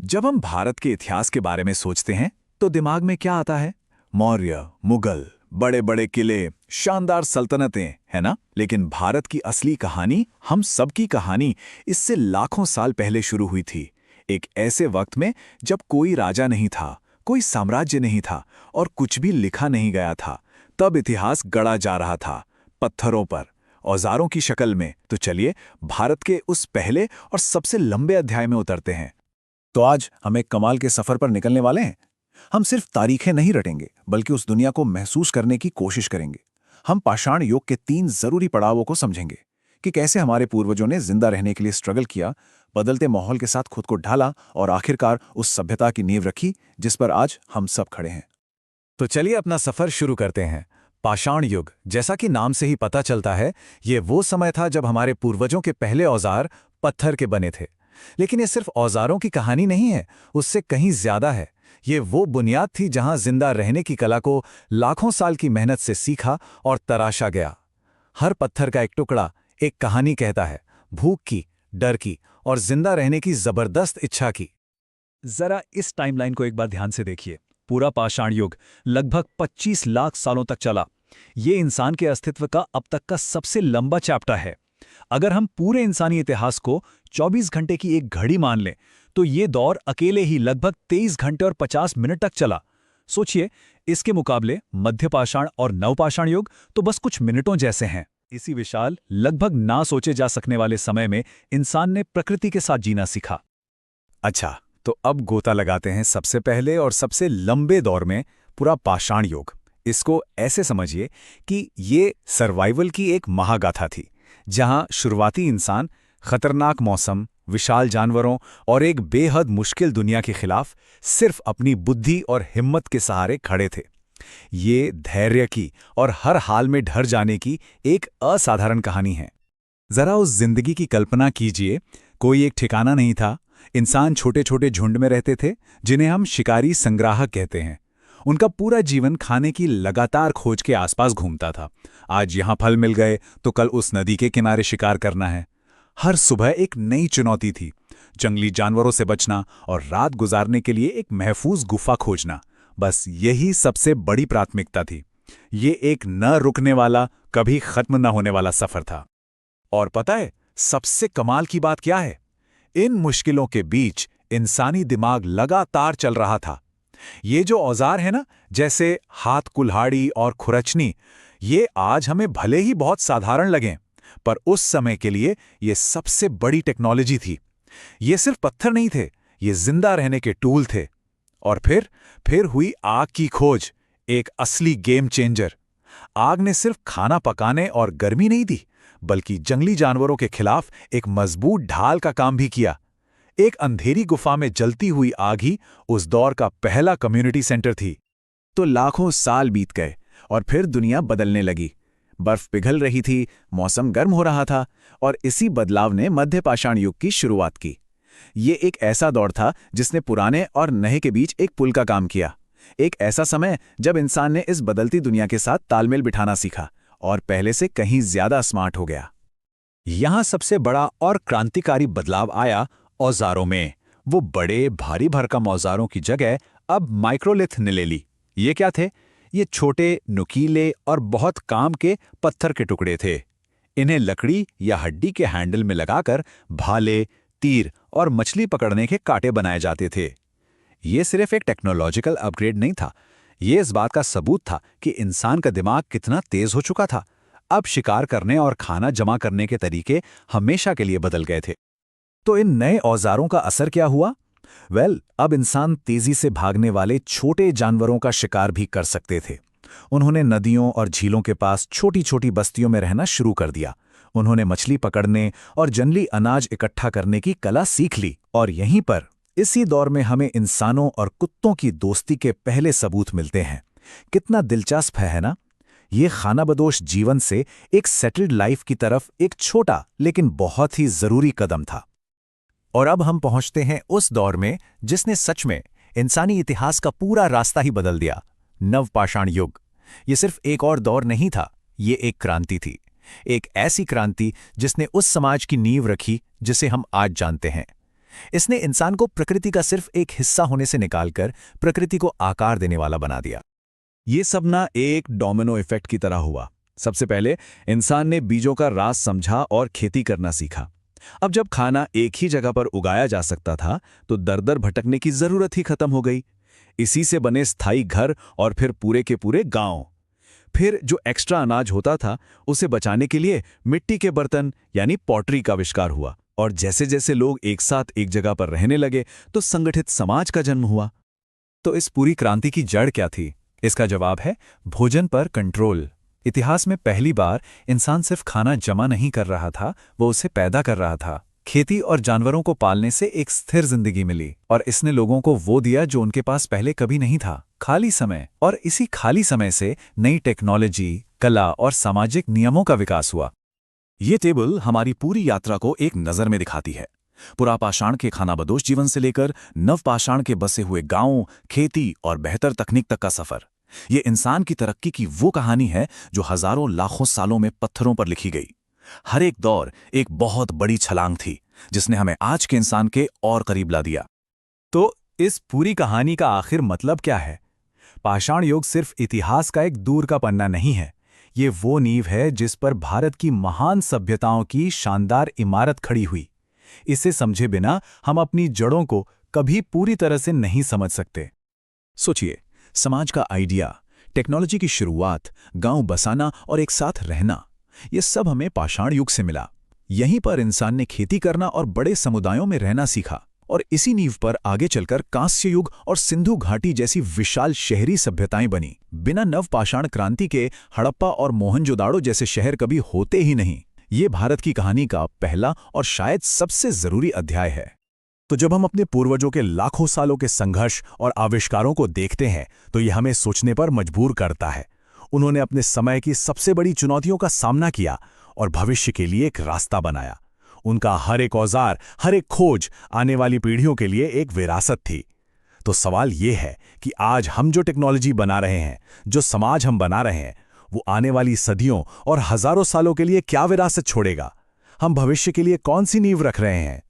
जब हम भारत के इतिहास के बारे में सोचते हैं तो दिमाग में क्या आता है? मौर्य, मुगल, बड़े बड़े किले, शानदार सल्तनतें, है ना? लेकिन भारत की असली कहानी, हम सबकी कहानी, इससे लाखों साल पहले शुरू हुई थी। एक ऐसे वक्त में जब कोई राजा नहीं था, कोई साम्राज्य नहीं था और कुछ भी लिखा नहीं गया था। तब इतिहास गढ़ा जा रहा था, पत्थरों पर, औजारों की शक्ल में। तो चलिए भारत के उस पहले और सबसे लंबे अध्याय में उतरते हैं। तो आज हम एक कमाल के सफर पर निकलने वाले हैं। हम सिर्फ तारीखें नहीं रटेंगे, बल्कि उस दुनिया को महसूस करने की कोशिश करेंगे। हम पाषाण युग के 3 जरूरी पड़ावों को समझेंगे कि कैसे हमारे पूर्वजों ने जिंदा रहने के लिए स्ट्रगल किया, बदलते माहौल के साथ खुद को ढाला और आखिरकार उस सभ्यता की नींव रखी जिस पर आज हम सब खड़े हैं। तो चलिए अपना सफर शुरू करते हैं। पाषाण युग, जैसा कि नाम से ही पता चलता है, ये वो समय था जब हमारे पूर्वजों के पहले औजार पत्थर के बने थे। लेकिन ये सिर्फ औजारों की कहानी नहीं है, उससे कहीं ज्यादा है। ये वो बुनियाद थी जहां जिंदा रहने की कला को लाखों साल की मेहनत से सीखा और तराशा गया। हर पत्थर का एक टुकड़ा एक कहानी कहता है, भूख की, डर की और जिंदा रहने की जबरदस्त इच्छा की। जरा इस टाइमलाइन को एक बार ध्यान से देखिए। पूरा पाषाण युग लगभग 25 लाख सालों तक चला। ये इंसान के अस्तित्व का अब तक का सबसे लंबा चैप्टर है। अगर हम पूरे इंसानी इतिहास को 24 घंटे की एक घड़ी मान लें, तो ये दौर अकेले ही लगभग 23 घंटे और 50 मिनट तक चला। सोचिए, इसके मुकाबले मध्य पाषाण और नवपाषाण युग तो बस कुछ मिनटों जैसे हैं। इसी विशाल, लगभग ना सोचे जा सकने वाले समय में इंसान ने प्रकृति के साथ जीना सीखा। अच्छा, तो अब गोता लगाते हैं सबसे पहले और सबसे लंबे दौर में, पूरा पाषाण युग। इसको ऐसे समझिए कि ये सर्वाइवल की एक महागाथा थी, जहां शुरुआती इंसान खतरनाक मौसम, विशाल जानवरों और एक बेहद मुश्किल दुनिया के खिलाफ सिर्फ अपनी बुद्धि और हिम्मत के सहारे खड़े थे। ये धैर्य की और हर हाल में ढर जाने की एक असाधारण कहानी है। जरा उस जिंदगी की कल्पना कीजिए। कोई एक ठिकाना नहीं था। इंसान छोटे छोटे झुंड में रहते थे, जिन्हें हम शिकारी संग्राहक कहते हैं। उनका पूरा जीवन खाने की लगातार खोज के आसपास घूमता था। आज यहां फल मिल गए तो कल उस नदी के किनारे शिकार करना है। हर सुबह एक नई चुनौती थी, जंगली जानवरों से बचना और रात गुजारने के लिए एक महफूज गुफा खोजना। बस यही सबसे बड़ी प्राथमिकता थी। ये एक न रुकने वाला, कभी खत्म न होने वाला सफर था। और पता है सबसे कमाल की बात क्या है? इन मुश्किलों के बीच इंसानी दिमाग लगातार चल रहा था। ये जो औजार है ना, जैसे हाथ कुल्हाड़ी और खुरचनी, ये आज हमें भले ही बहुत साधारण लगें, पर उस समय के लिए ये सबसे बड़ी टेक्नोलॉजी थी। ये सिर्फ पत्थर नहीं थे, ये जिंदा रहने के टूल थे। और फिर हुई आग की खोज, एक असली गेम चेंजर। आग ने सिर्फ खाना पकाने और गर्मी नहीं दी, बल्कि जंगली जानवरों के खिलाफ एक मजबूत ढाल का काम भी किया। एक अंधेरी गुफा में जलती हुई आग ही उस दौर का पहला कम्युनिटी सेंटर थी। तो लाखों साल बीत गए और फिर दुनिया बदलने लगी। बर्फ पिघल रही थी, मौसम गर्म हो रहा था और इसी बदलाव ने मध्य पाषाण युग की शुरुआत की। ये एक ऐसा दौर था जिसने पुराने और नए के बीच एक पुल का काम किया। एक ऐसा समय जब इंसान ने इस बदलती दुनिया के साथ तालमेल बिठाना सीखा और पहले से कहीं ज्यादा स्मार्ट हो गया। यहां सबसे बड़ा और क्रांतिकारी बदलाव आया औजारों में। वो बड़े भारी भरकम औजारों की जगह अब माइक्रोलिथ ने ले ली। ये क्या थे? ये छोटे, नुकीले और बहुत काम के पत्थर के टुकड़े थे। इन्हें लकड़ी या हड्डी के हैंडल में लगाकर भाले, तीर और मछली पकड़ने के कांटे बनाए जाते थे। ये सिर्फ एक टेक्नोलॉजिकल अपग्रेड नहीं था, ये इस बात का सबूत था कि इंसान का दिमाग कितना तेज हो चुका था। अब शिकार करने और खाना जमा करने के तरीके हमेशा के लिए बदल गए थे। तो इन नए औजारों का असर क्या हुआ? अब इंसान तेजी से भागने वाले छोटे जानवरों का शिकार भी कर सकते थे। उन्होंने नदियों और झीलों के पास छोटी छोटी बस्तियों में रहना शुरू कर दिया। उन्होंने मछली पकड़ने और जंगली अनाज इकट्ठा करने की कला सीख ली। और यहीं पर, इसी दौर में हमें इंसानों और कुत्तों की दोस्ती के पहले सबूत मिलते हैं। कितना दिलचस्प है ना? ये खानाबदोश जीवन से एक सेटल्ड लाइफ की तरफ एक छोटा लेकिन बहुत ही जरूरी कदम था। और अब हम पहुंचते हैं उस दौर में जिसने सच में इंसानी इतिहास का पूरा रास्ता ही बदल दिया, नवपाषाण युग। ये सिर्फ एक और दौर नहीं था, ये एक क्रांति थी। एक ऐसी क्रांति जिसने उस समाज की नींव रखी जिसे हम आज जानते हैं। इसने इंसान को प्रकृति का सिर्फ एक हिस्सा होने से निकालकर प्रकृति को आकार देने वाला बना दिया। ये सब ना एक डोमिनो इफेक्ट की तरह हुआ। सबसे पहले इंसान ने बीजों का राज समझा और खेती करना सीखा। अब जब खाना एक ही जगह पर उगाया जा सकता था तो दर-दर भटकने की जरूरत ही खत्म हो गई। इसी से बने स्थायी घर और फिर पूरे के पूरे गांव। फिर जो एक्स्ट्रा अनाज होता था उसे बचाने के लिए मिट्टी के बर्तन यानी पॉटरी का आविष्कार हुआ। और जैसे जैसे लोग एक साथ एक जगह पर रहने लगे तो संगठित समाज का जन्म हुआ। तो इस पूरी क्रांति की जड़ क्या थी? इसका जवाब है भोजन पर कंट्रोल। इतिहास में पहली बार इंसान सिर्फ खाना जमा नहीं कर रहा था, वो उसे पैदा कर रहा था। खेती और जानवरों को पालने से एक स्थिर जिंदगी मिली और इसने लोगों को वो दिया जो उनके पास पहले कभी नहीं था, खाली समय। और इसी खाली समय से नई टेक्नोलॉजी, कला और सामाजिक नियमों का विकास हुआ। ये टेबल हमारी पूरी यात्रा को एक नज़र में दिखाती है। पुरापाषाण के खानाबदोश जीवन से लेकर नवपाषाण के बसे हुए गांवों, खेती और बेहतर तकनीक तक का सफर। ये इंसान की तरक्की की वो कहानी है जो हजारों लाखों सालों में पत्थरों पर लिखी गई। हर एक दौर एक बहुत बड़ी छलांग थी जिसने हमें आज के इंसान के और करीब ला दिया। तो इस पूरी कहानी का आखिर मतलब क्या है? पाषाण युग सिर्फ इतिहास का एक दूर का पन्ना नहीं है, ये वो नींव है जिस पर भारत की महान सभ्यताओं की शानदार इमारत खड़ी हुई। इसे समझे बिना हम अपनी जड़ों को कभी पूरी तरह से नहीं समझ सकते। सोचिए, समाज का आइडिया, टेक्नोलॉजी की शुरुआत, गांव बसाना और एक साथ रहना, ये सब हमें पाषाण युग से मिला। यहीं पर इंसान ने खेती करना और बड़े समुदायों में रहना सीखा और इसी नींव पर आगे चलकर कांस्य युग और सिंधु घाटी जैसी विशाल शहरी सभ्यताएं बनी। बिना नवपाषाण क्रांति के हड़प्पा और मोहनजोदाड़ो जैसे शहर कभी होते ही नहीं। ये भारत की कहानी का पहला और शायद सबसे जरूरी अध्याय है। तो जब हम अपने पूर्वजों के लाखों सालों के संघर्ष और आविष्कारों को देखते हैं तो ये हमें सोचने पर मजबूर करता है। उन्होंने अपने समय की सबसे बड़ी चुनौतियों का सामना किया और भविष्य के लिए एक रास्ता बनाया। उनका हर एक औजार, हर एक खोज आने वाली पीढ़ियों के लिए एक विरासत थी। तो सवाल ये है कि आज हम जो टेक्नोलॉजी बना रहे हैं, जो समाज हम बना रहे हैं, वो आने वाली सदियों और हजारों सालों के लिए क्या विरासत छोड़ेगा? हम भविष्य के लिए कौन सी नींव रख रहे हैं?